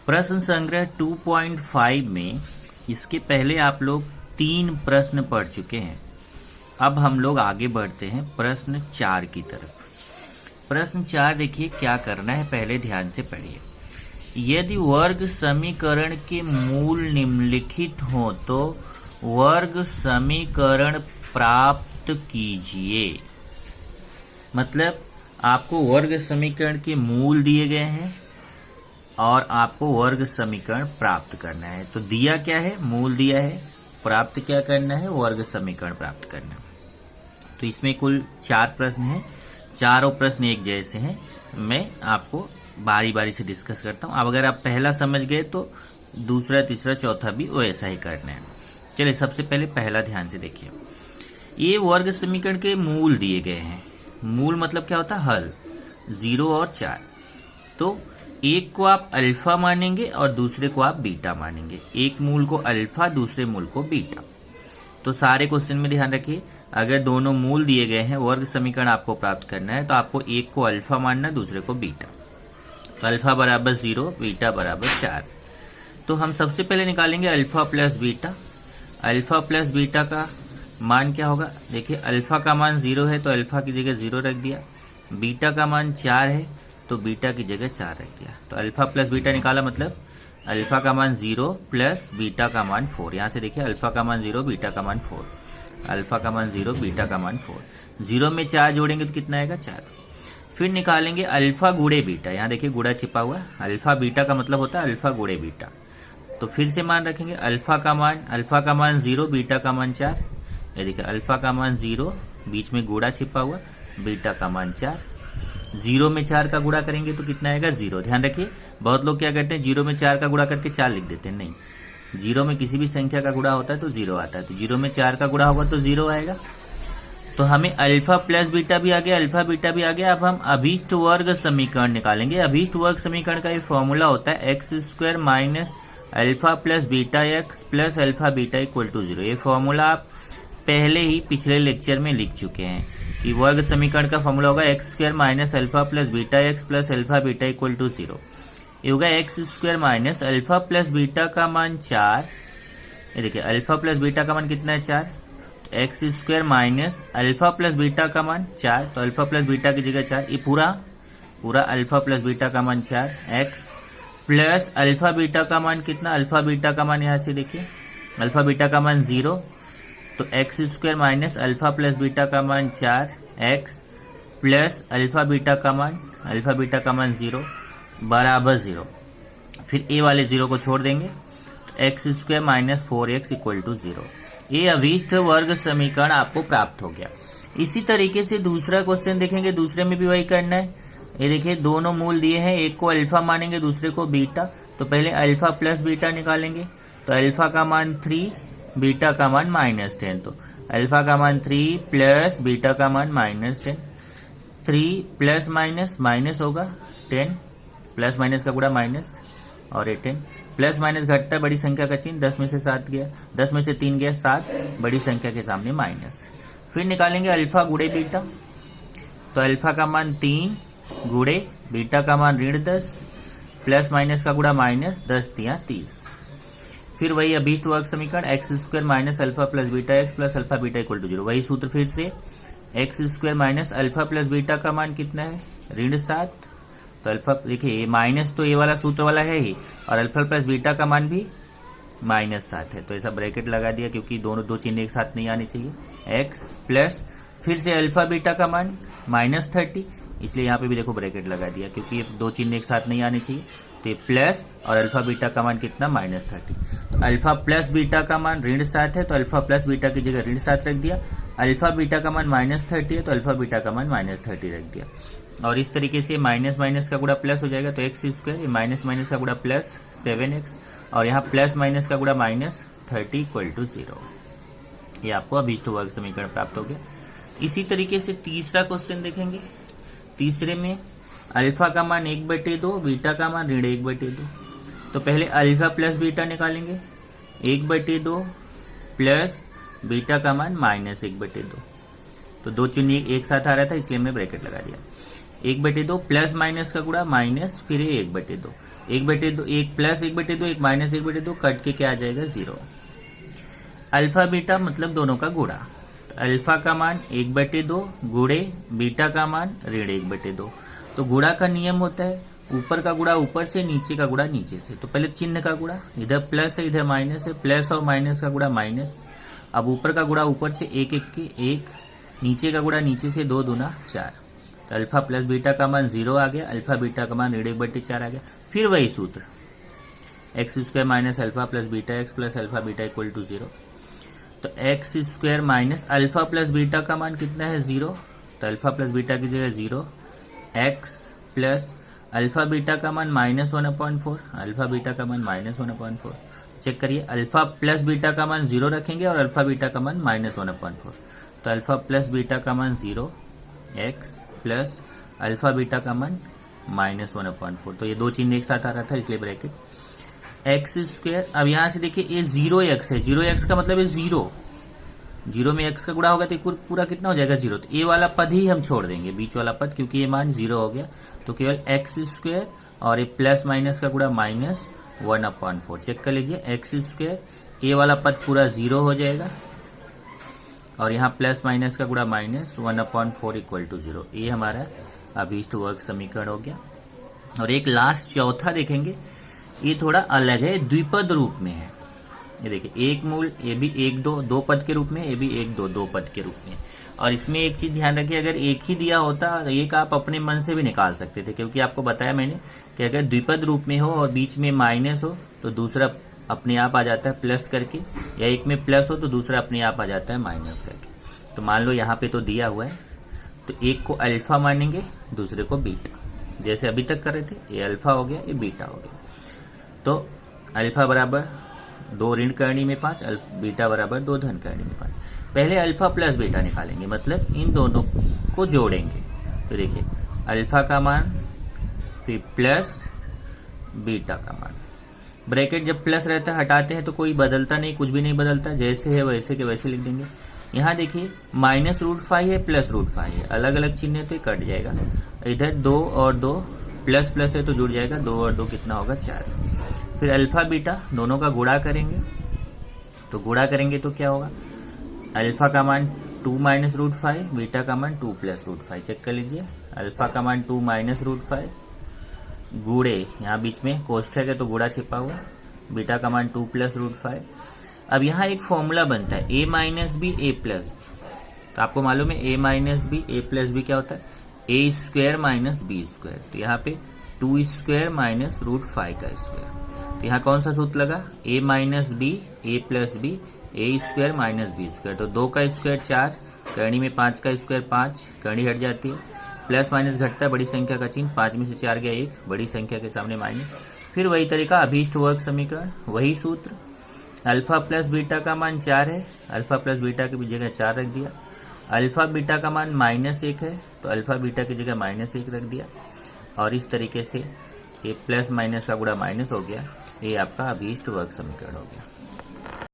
प्रश्न संग्रह 2.5 में इसके पहले आप लोग 3 प्रश्न पढ़ चुके हैं। अब हम लोग आगे बढ़ते हैं प्रश्न 4 की तरफ। प्रश्न 4 देखिए क्या करना है, पहले ध्यान से पढ़िए। यदि वर्ग समीकरण के मूल निम्नलिखित हो तो वर्ग समीकरण प्राप्त कीजिए। मतलब आपको वर्ग समीकरण के मूल दिए गए हैं और आपको वर्ग समीकरण प्राप्त करना है। तो दिया क्या है, मूल दिया है, प्राप्त क्या करना है, वर्ग समीकरण प्राप्त करना है। तो इसमें कुल 4 प्रश्न हैं, चारों प्रश्न एक जैसे हैं। मैं आपको बारी बारी से डिस्कस करता हूं। अब अगर आप पहला समझ गए तो दूसरा, तीसरा, चौथा भी वैसा ही करना है। चलिए सबसे पहले पहला ध्यान से देखिए। ये वर्ग समीकरण के मूल दिए गए हैं। मूल मतलब क्या होता है, हल, 0 और 4। तो एक को आप अल्फा मानेंगे और दूसरे को आप बीटा मानेंगे। एक मूल को अल्फा, दूसरे मूल को बीटा। तो सारे क्वेश्चन में ध्यान रखिए, अगर दोनों मूल दिए गए हैं, वर्ग समीकरण आपको प्राप्त करना है, तो आपको एक को अल्फा मानना, दूसरे को बीटा। तो अल्फा बराबर 0, बीटा बराबर 4। तो हम सबसे पहले निकालेंगे alpha plus beta. Alpha plus beta का मान क्या होगा, देखिए अल्फा का मान 0 है तो अल्फा की जगह 0 रख दिया। बीटा का मान 4 है तो बीटा की जगह 4 रख दिया। तो अल्फा प्लस बीटा निकाला, मतलब अल्फा का मान 0 प्लस बीटा का मान 4। यहां से देखिए अल्फा का मान 0, बीटा का मान 4। अल्फा का मान 0, बीटा का मान 4। 0 में 4 जोड़ेंगे तो कितना आएगा, 4। फिर निकालेंगे अल्फा गुणे बीटा। यहाँ देखिए गुणा छिपा हुआ है। अल्फा बीटा का मतलब होता है अल्फा गुणे बीटा। तो फिर से मान रखेंगे अल्फा का मान 0, बीटा का मान 4। ये देखिए अल्फा का मान 0, बीच में गुणा छिपा हुआ, बीटा का मान 4। 0 में 4 का गुणा करेंगे तो कितना आएगा, 0। ध्यान रखिए, बहुत लोग क्या करते हैं, 0 में 4 का गुणा करके 4 लिख देते हैं। नहीं, 0 में किसी भी संख्या का गुणा होता है तो 0 आता है। तो 0 में 4 का गुणा होगा तो 0 आएगा। तो हमें अल्फा प्लस बीटा भी आ गया, अल्फा बीटा भी आ गया। अब हम अभीष्ट वर्ग समीकरण निकालेंगे। अभीष्ट वर्ग समीकरण का ये फॉर्मूला होता है x² minus alpha plus beta X plus alpha beta equal to 0। ये फॉर्मूला आप पहले ही पिछले लेक्चर में लिख चुके हैं कि वर्ग समीकरण का फॉर्मूला होगा x² minus alpha plus beta X plus alpha beta equal to 0। ये होगा x² minus alpha plus beta का मान 4। ये देखिए अल्फा प्लस बीटा का मान कितना है, 4। तो x² minus alpha plus beta का मान 4। तो अल्फा प्लस बीटा की जगह 4। ये पूरा अल्फा प्लस बीटा का मान 4 x प्लस अल्फा बीटा का मान कितना, अल्फा बीटा का मान यहाँ से देखिए अल्फा बीटा का मान 0। तो x² minus alpha plus beta का मान 4 x प्लस अल्फा बीटा का मान 0 बराबर 0। फिर a वाले 0 को छोड़ देंगे तो x² minus 4x equal to 0। ये अभीष्ट वर्ग समीकरण आपको प्राप्त हो गया। इसी तरीके से दूसरा क्वेश्चन देखेंगे, दूसरे में भी वही करना है। ये देखिए दोनों मूल दिए हैं, एक को अल्फा मानेंगे, दूसरे को बीटा। तो पहले अल्फा प्लस बीटा निकालेंगे। तो अल्फा का मान 3, बीटा का मान -10। तो अल्फा का मान 3 प्लस बीटा का मान -10। 3 प्लस माइनस होगा 10, प्लस माइनस का गुणा माइनस और ये 10। प्लस माइनस घटता है, बड़ी संख्या का चिन्ह, 10 में से 7 गया, 10 में से 3 गया 7, बड़ी संख्या के सामने माइनस। फिर निकालेंगे अल्फा गुणे बीटा। तो अल्फा का मान 3 गुणे बीटा का मान -10, प्लस माइनस का गुणा माइनस, 10 तिया 30। फिर वही अभीष्ट वर्ग समीकरण x² minus alpha plus beta X plus alpha beta equal to 0। वही सूत्र फिर से, x² minus alpha plus beta का मान कितना है, -7। तो अल्फा देखिए ये माइनस तो ये वाला सूत्र वाला है ही, और अल्फा प्लस बीटा का मान भी -7 है। तो ऐसा ब्रैकेट लगा दिया क्योंकि दोनों दो चिन्ह एक साथ नहीं आने चाहिए। x प्लस फिर से अल्फा बीटा का मान -30, इसलिए यहाँ पे भी देखो ब्रैकेट लगा दिया क्योंकि ये दो चिन्ह एक साथ नहीं आने चाहिए। तो ये प्लस और अल्फा बीटा का मान कितना, -30। तो अल्फा प्लस बीटा का मान -7 है तो अल्फा प्लस बीटा की जगह -7 रख दिया। अल्फा बीटा का मान -30 है तो अल्फा बीटा का मान -30 रख दिया। और इस तरीके से माइनस माइनस का गुणा प्लस हो जाएगा। तो x², माइनस माइनस का गुणा प्लस 7x, और यहाँ प्लस माइनस का गुणा -30 इक्वल टू 0। ये आपको अभीष्ट वर्ग समीकरण प्राप्त हो गया। इसी तरीके से तीसरा क्वेश्चन देखेंगे। तीसरे में अल्फा का मान 1/2, बीटा का मान -1/2। तो पहले अल्फा प्लस बीटा निकालेंगे। 1/2 प्लस बीटा का मान -1/2। तो दो चिन्ह एक साथ आ रहा था इसलिए हमने ब्रैकेट लगा दिया। 1/2 प्लस माइनस का गुणा माइनस, फिर 1/2। एक बटे दो, एक प्लस एक बटे दो, एक माइनस एक बटे दो, कट के क्या आ जाएगा 0। अल्फा बीटा मतलब दोनों का गुणा, तो अल्फा का मान 1/2 गुणे बीटा का मान ऋण 1/2। तो गुणा का नियम होता है ऊपर का गुणा ऊपर से, नीचे का गुणा नीचे से। तो पहले चिन्ह का गुणा, इधर प्लस है इधर माइनस है, प्लस और माइनस का गुणा माइनस। अब ऊपर का गुणा ऊपर से 1 1 के 1, नीचे का गुणा नीचे से 2 दूना 4। तो अल्फा प्लस बीटा का मान 0 आ गया, अल्फा बीटा का मान ऋण 1/4 आ गया। फिर वही सूत्र X square minus alpha plus beta X plus alpha beta equal to 0। तो X square minus alpha plus beta का मान कितना है 0, तो अल्फा प्लस बीटा की जगह 0, एक्स प्लस अल्फा बीटा का मान -1/4, अल्फा बीटा का मान -1/4। चेक करिए, अल्फा प्लस बीटा का मान 0 रखेंगे और अल्फा बीटा का मान -1/4। तो अल्फा प्लस बीटा का मान 0, एक्स प्लस अल्फा बीटा का मान -1/4। तो ये दो चिन्ह एक साथ आ रहा था इसलिए ब्रैकेट एक्स स्क्वायर। अब यहां से देखिए ये 0x है, 0x का मतलब है 0 में x का गुणा होगा तो पूरा कितना हो जाएगा 0। तो ये वाला पद ही हम छोड़ देंगे, बीच वाला पद, क्योंकि ये मान 0 हो गया। तो केवल एक्स स्क्वायर और ये प्लस माइनस का गुणा -1/4। चेक कर लीजिए, एक्स स्क्वायर ये वाला पद पूरा 0 हो जाएगा और यहाँ प्लस माइनस का गुणा -1/4 इक्वल टू 0। ये हमारा अभीष्ट वर्ग समीकरण हो गया। और एक लास्ट चौथा देखेंगे, ये थोड़ा अलग है, द्विपद रूप में है। ये देखिए एक मूल, ये भी 1 2 दो पद के रूप में, ये भी 1 2 दो पद के रूप में। और इसमें एक चीज ध्यान रखिए, अगर एक ही दिया होता तो एक आप अपने मन से भी निकाल सकते थे, क्योंकि आपको बताया मैंने कि अगर द्विपद रूप में हो और बीच में माइनस हो तो दूसरा अपने आप आ जाता है प्लस करके, या एक में प्लस हो तो दूसरा अपने आप आ जाता है माइनस करके। तो मान लो यहाँ पे तो दिया हुआ है, तो एक को अल्फा मानेंगे दूसरे को बीटा, जैसे अभी तक कर रहे थे। ये अल्फा हो गया, ये बीटा हो गया। तो अल्फा बराबर 2 ऋण करनी में 5, बीटा बराबर 2 धन करनी में 5। पहले अल्फा प्लस बीटा निकालेंगे, मतलब इन दोनों को जोड़ेंगे। तो देखिए अल्फा का मान फिर प्लस बीटा का मान, ब्रैकेट जब प्लस रहता है हटाते हैं तो कोई बदलता नहीं, कुछ भी नहीं बदलता, जैसे है वैसे के वैसे लिख देंगे। यहाँ देखिए -√5 है प्लस √5 है, अलग अलग चिन्ह है तो कट जाएगा। इधर 2 और 2 प्लस प्लस है तो जुड़ जाएगा, 2 और 2 कितना होगा 4। फिर अल्फा बीटा दोनों का गुणा करेंगे, तो गुणा करेंगे तो क्या होगा, अल्फा का मान 2 - √5, बीटा का मान 2 + √5। चेक कर लीजिए, अल्फा का मान 2 - √5 गुणे, यहाँ बीच में कोष्ठक है तो गुणा छिपा हुआ, बीटा का मान 2 + √5। अब यहाँ एक फॉर्मूला बनता है a - b a + b। तो आपको मालूम है a - b a + b क्या होता है, a² - b²। तो यहाँ पे 2² - √5 का स्क्वायर। तो यहाँ कौन सा सूत्र लगा, a - b a + b a² - b²। तो 2 का स्क्वायर 4, करनी में 5 का स्क्वायर 5, करनी हट जाती है, प्लस माइनस घटता है, बड़ी संख्या का चिन्ह, 5 में से 4 गया 1, बड़ी संख्या के सामने माइनस। फिर वही तरीका, अभीष्ट वर्ग समीकरण, वही सूत्र, अल्फा प्लस बीटा का मान 4 है, अल्फा प्लस बीटा की जगह 4 रख दिया। अल्फा बीटा का मान -1 है तो अल्फा बीटा की जगह -1 रख दिया। और इस तरीके से ये प्लस माइनस का गुणा माइनस हो गया, ये आपका अभीष्ट वर्ग समीकरण हो गया।